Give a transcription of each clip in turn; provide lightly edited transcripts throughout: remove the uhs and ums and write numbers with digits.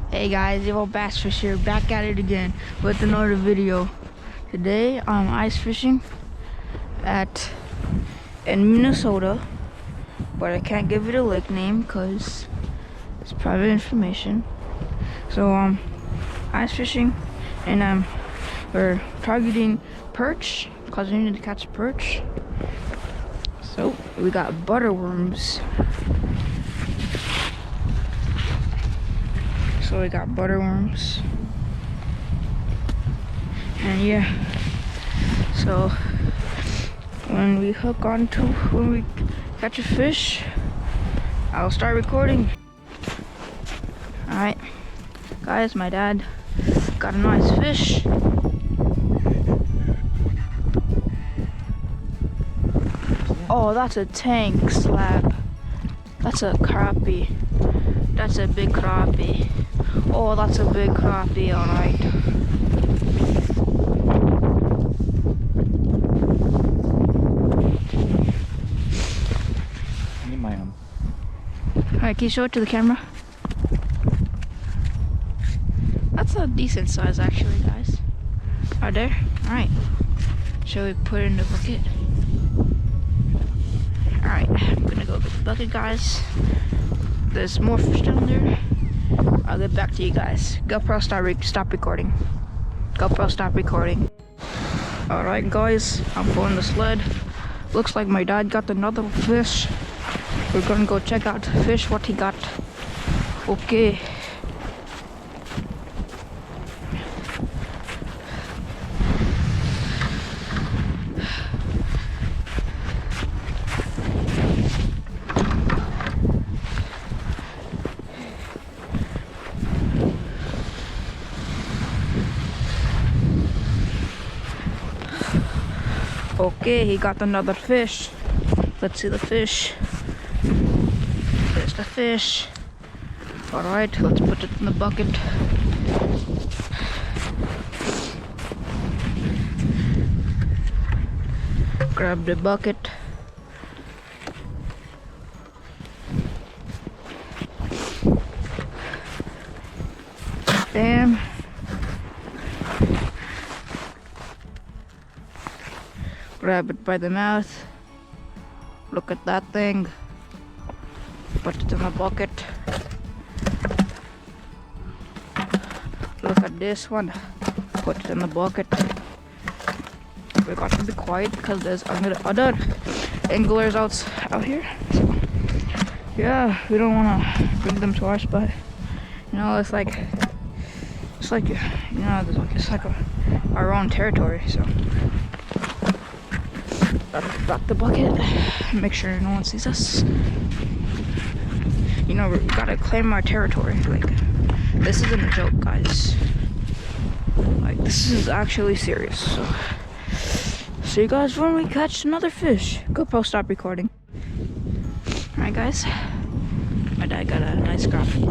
Hey guys, Evo Bass Fish here, back at it again with another video. Today I'm ice fishing in Minnesota, but I can't give it a lake name because it's private information. So ice fishing, and we're targeting perch because we need to catch perch. So we got butterworms. And yeah, so when we catch a fish, I'll start recording. Alright guys, my dad got a nice fish. Oh, that's a tank slab. That's a crappie. That's a big crappie. Oh, that's a big crappie, alright. Alright, can you show it to the camera? That's a decent size actually, guys. Right there? Alright. Shall we put it in the bucket? Alright, I'm gonna go get the bucket, guys. There's more fish down there. I'll get back to you guys. GoPro, stop recording. GoPro, stop recording. Alright guys, I'm pulling the sled. Looks like my dad got another fish. We're gonna go check out the fish, what he got. Okay. Okay, he got another fish. Let's see the fish. There's the fish. Alright, let's put it in the bucket. Grab the bucket. Damn. Grab it by the mouth. Look at that thing. Put it in the bucket. Look at this one. Put it in the bucket. We got to be quiet because there's other anglers out here. So, yeah, we don't want to bring them to our spot. You know, it's like our own territory. So. Drop the bucket, make sure no one sees us. You know, we gotta claim our territory. Like, this isn't a joke, guys. Like, this is actually serious. So, see you guys when we catch another fish. GoPro, stop recording. Alright, guys. My dad got a nice crappie.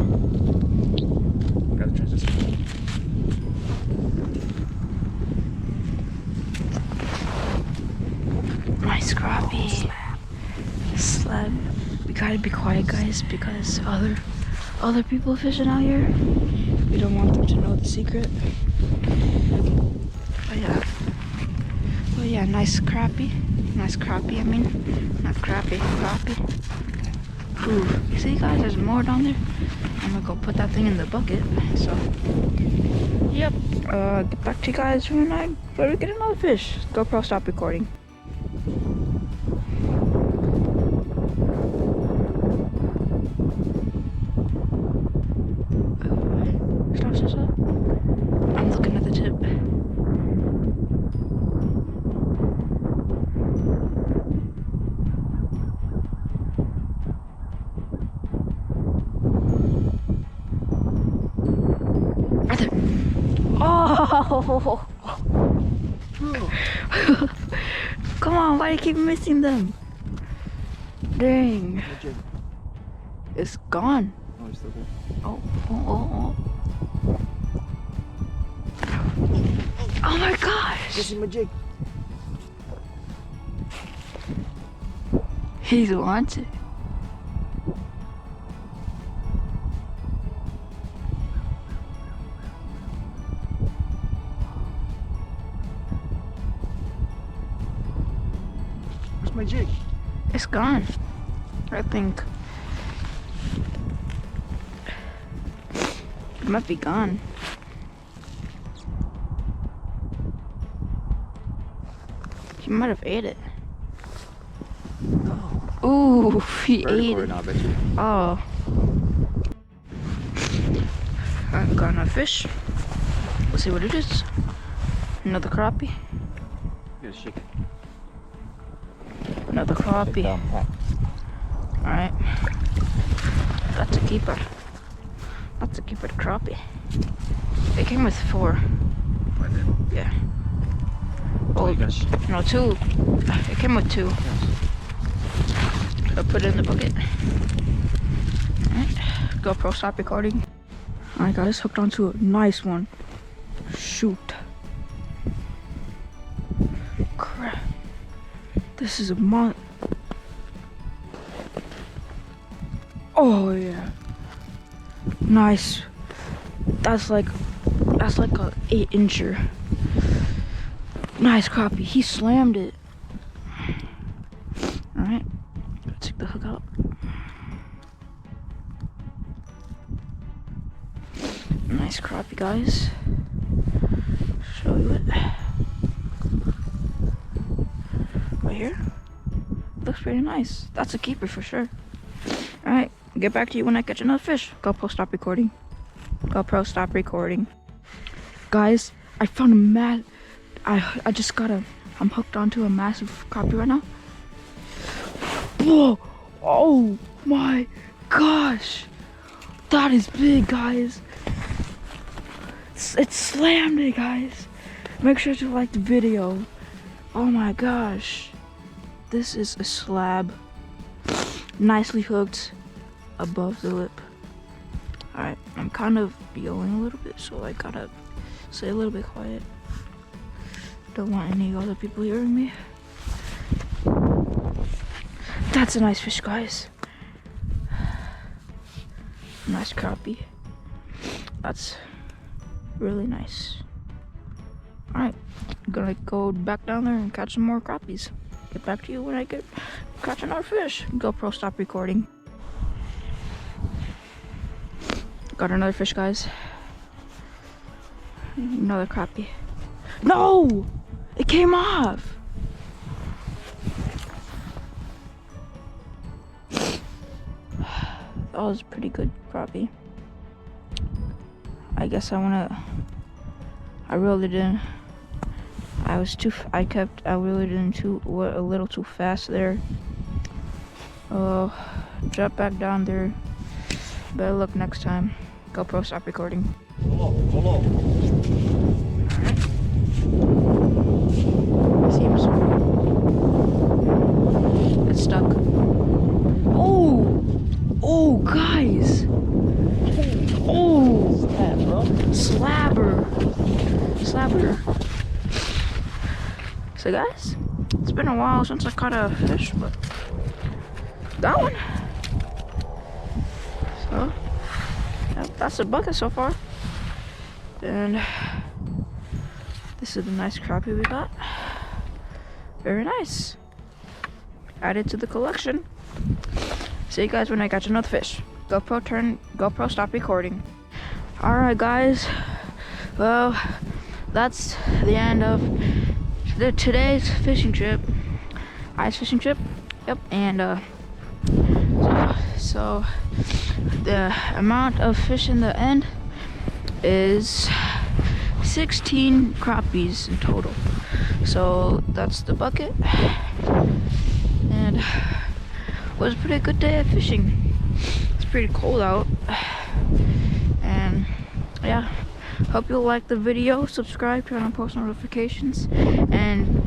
Nice crappie. Slab. We gotta be quiet, guys, because other people fishing out here. We don't want them to know the secret. But yeah, nice crappie. Nice crappie, I mean. Not crappie, crappie. Ooh, you see, guys, there's more down there. I'm gonna go put that thing in the bucket. So, yep. Get back to you guys when we get another fish. GoPro, stop recording. Stop. I'm looking at the tip. Right there. Oh! Come on, why do you keep missing them? Dang. It's gone. Oh, it's still there. Oh. Oh my gosh! This is my jig. He's wants it. jig. It's gone, I think. It might be gone. He might have ate it. Ooh, he ate it. Now, I bet you. Oh. I've got another fish. Let's see what it is. Another crappie. Get a shake it. Another crappie. Alright. That's a keeper. That's a keeper crappie. It came with 4. Yeah. Oh, you guys. No, 2. It came with 2. Yes. I'll put it in the bucket. Alright. GoPro, stop recording. Alright guys, hooked onto a nice one. Shoot. Crap. This is a Oh yeah. Nice. That's like a 8-incher. Nice crappie. He slammed it. Alright. Let's take the hook out. Nice crappie, guys. Show you it. Right here. Looks pretty nice. That's a keeper for sure. Alright, get back to you when I catch another fish. GoPro, stop recording. GoPro, stop recording. Guys, I found a I just got I'm hooked onto a massive crappie right now. Whoa! Oh my gosh! That is big, guys. It slammed it, guys. Make sure to like the video. Oh my gosh. This is a slab. Nicely hooked above the lip. Alright, I'm kind of yelling a little bit, so I gotta stay a little bit quiet. Don't want any other people hearing me. That's a nice fish, guys. Nice crappie. That's really nice. Alright, I'm gonna go back down there and catch some more crappies. Get back to you when I catch another fish. GoPro, stop recording. Got another fish, guys. Another crappie. No! It came off! That was a pretty good crappie. I guess I really didn't. I really didn't a little too fast there. Drop back down there. Better luck next time. GoPro, stop recording. Hello. Alright. Seems it's stuck. Oh, guys. Oh, slabber. So guys, it's been a while since I caught a fish, but got one. So that's a bucket so far. And this is the nice crappie we got. Very nice. Added to the collection. See you guys when I catch another fish. GoPro, stop recording. Alright guys, well, that's the end of today's fishing trip. Ice fishing trip. Yep, and so the amount of fish in the end is 16 crappies in total. So that's the bucket. And it was a pretty good day of fishing. It's pretty cold out. And yeah, hope you like the video. Subscribe, turn on post notifications, and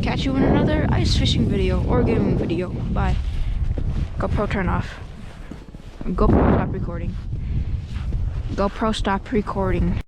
catch you in another ice fishing video or gaming video. Bye. GoPro, turn off. GoPro, stop recording. GoPro, stop recording.